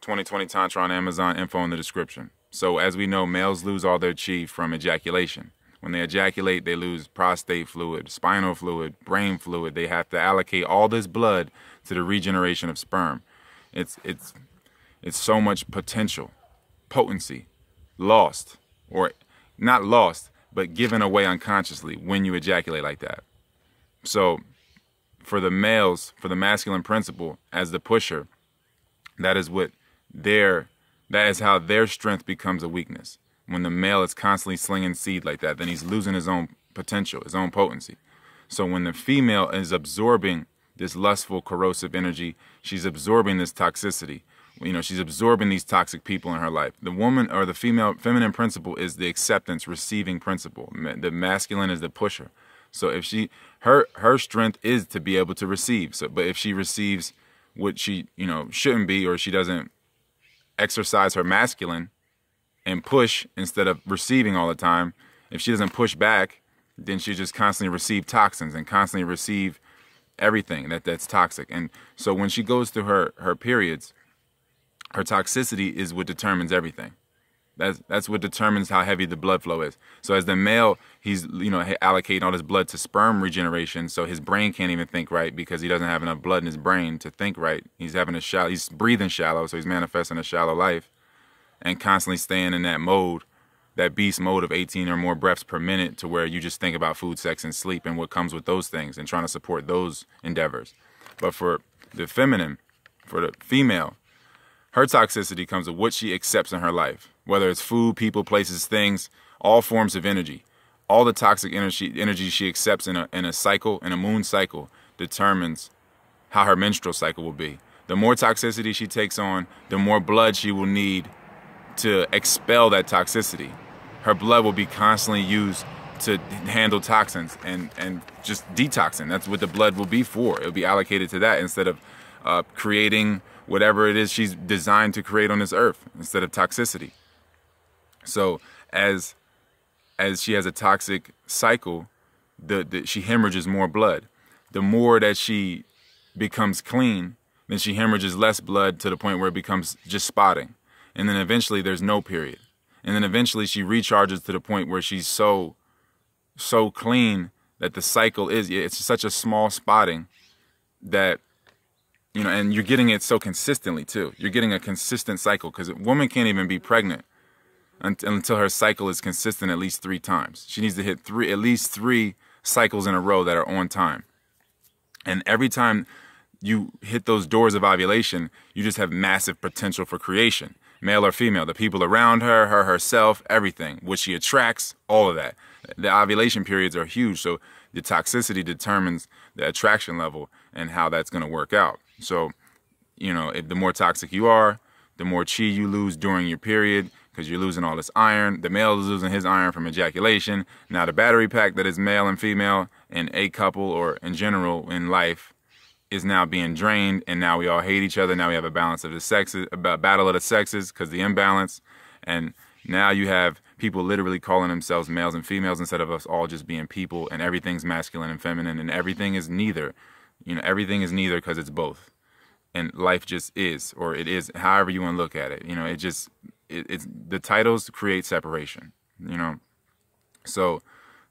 2020 Tantra on Amazon, info in the description. So as we know, males lose all their chi from ejaculation. When they ejaculate, they lose prostate fluid, spinal fluid, brain fluid. They have to allocate all this blood to the regeneration of sperm. It's so much potential, potency, lost, or not lost, but given away unconsciously when you ejaculate like that. So for the males, for the masculine principle as the pusher, that is how their strength becomes a weakness. When the male is constantly slinging seed like that, then he's losing his own potential, his own potency. So when the female is absorbing this lustful, corrosive energy, she's absorbing this toxicity. You know, she's absorbing these toxic people in her life. The woman or the feminine principle is the acceptance, receiving principle. The masculine is the pusher. So if her strength is to be able to receive. So, but if she receives what she, shouldn't be, or she doesn't exercise her masculine and push instead of receiving all the time, if she doesn't push back, then she just constantly receive toxins and constantly receive everything that's toxic. And so when she goes through her periods, her toxicity is what determines everything. That's what determines how heavy the blood flow is. So as the male, he's allocating all his blood to sperm regeneration, so his brain can't even think right because he doesn't have enough blood in his brain to think right. He's breathing shallow, so he's manifesting a shallow life and constantly staying in that mode, that beast mode of 18 or more breaths per minute, to where you just think about food, sex, and sleep and what comes with those things and trying to support those endeavors. But for the feminine, for the female, her toxicity comes with what she accepts in her life, whether it's food, people, places, things, all forms of energy. All the toxic energy she accepts in a cycle, in a moon cycle, determines how her menstrual cycle will be. The more toxicity she takes on, the more blood she will need to expel that toxicity. Her blood will be constantly used to handle toxins and just detoxing. That's what the blood will be for. It'll be allocated to that instead of creating whatever it is she's designed to create on this earth, instead of toxicity. So as she has a toxic cycle, she hemorrhages more blood. The more that she becomes clean, then she hemorrhages less blood to the point where it becomes just spotting. And then eventually there's no period. And then eventually she recharges to the point where she's so clean that the cycle it's such a small spotting that, and you're getting it so consistently too. You're getting a consistent cycle, because a woman can't even be pregnant until her cycle is consistent at least 3 times. She needs to hit at least 3 cycles in a row that are on time. And every time you hit those doors of ovulation, you just have massive potential for creation. Male or female, the people around her, herself, everything, what she attracts, all of that. The ovulation periods are huge, so the toxicity determines the attraction level and how that's going to work out. So, if the more toxic you are, the more chi you lose during your period, because you're losing all this iron. The male is losing his iron from ejaculation. Now the battery pack that is male and female in a couple or in general in life is now being drained, and now we all hate each other. Now we have a balance of the sexes, a battle of the sexes, because the imbalance. And now you have people literally calling themselves males and females instead of us all just being people, and everything's masculine and feminine, and everything is neither. Everything is neither, because it's both. And life just is, or it is, however you want to look at it. It's the titles create separation, So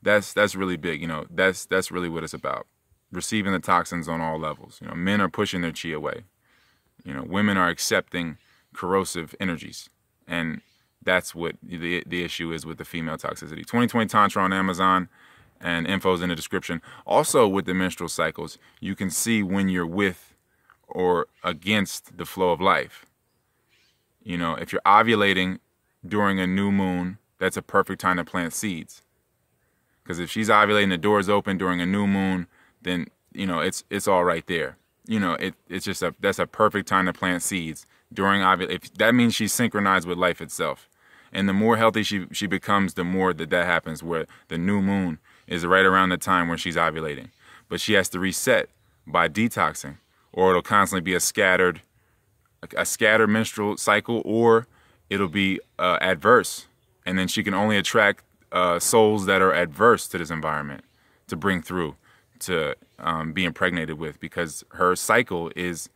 that's really big, that's really what it's about. Receiving the toxins on all levels. Men are pushing their chi away. Women are accepting corrosive energies. And that's what the issue is with the female toxicity. 2020 Tantra on Amazon, and info's in the description. Also with the menstrual cycles, you can see when you're with or against the flow of life. If you're ovulating during a new moon, that's a perfect time to plant seeds. Because if she's ovulating, the door's open during a new moon, then it's all right there. It's just that's a perfect time to plant seeds during ovulation. That means she's synchronized with life itself. And the more healthy she becomes, the more that happens, where the new moon is right around the time where she's ovulating. But she has to reset by detoxing, or it'll constantly be a scattered menstrual cycle, or it'll be adverse. And then she can only attract souls that are adverse to this environment to bring through, to be impregnated with, because her cycle is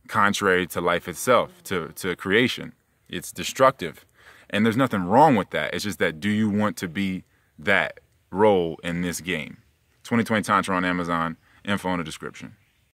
contrary to life itself, to creation. It's destructive. And there's nothing wrong with that. It's just that, do you want to be that role in this game? 2020 Tantra on Amazon, info in the description.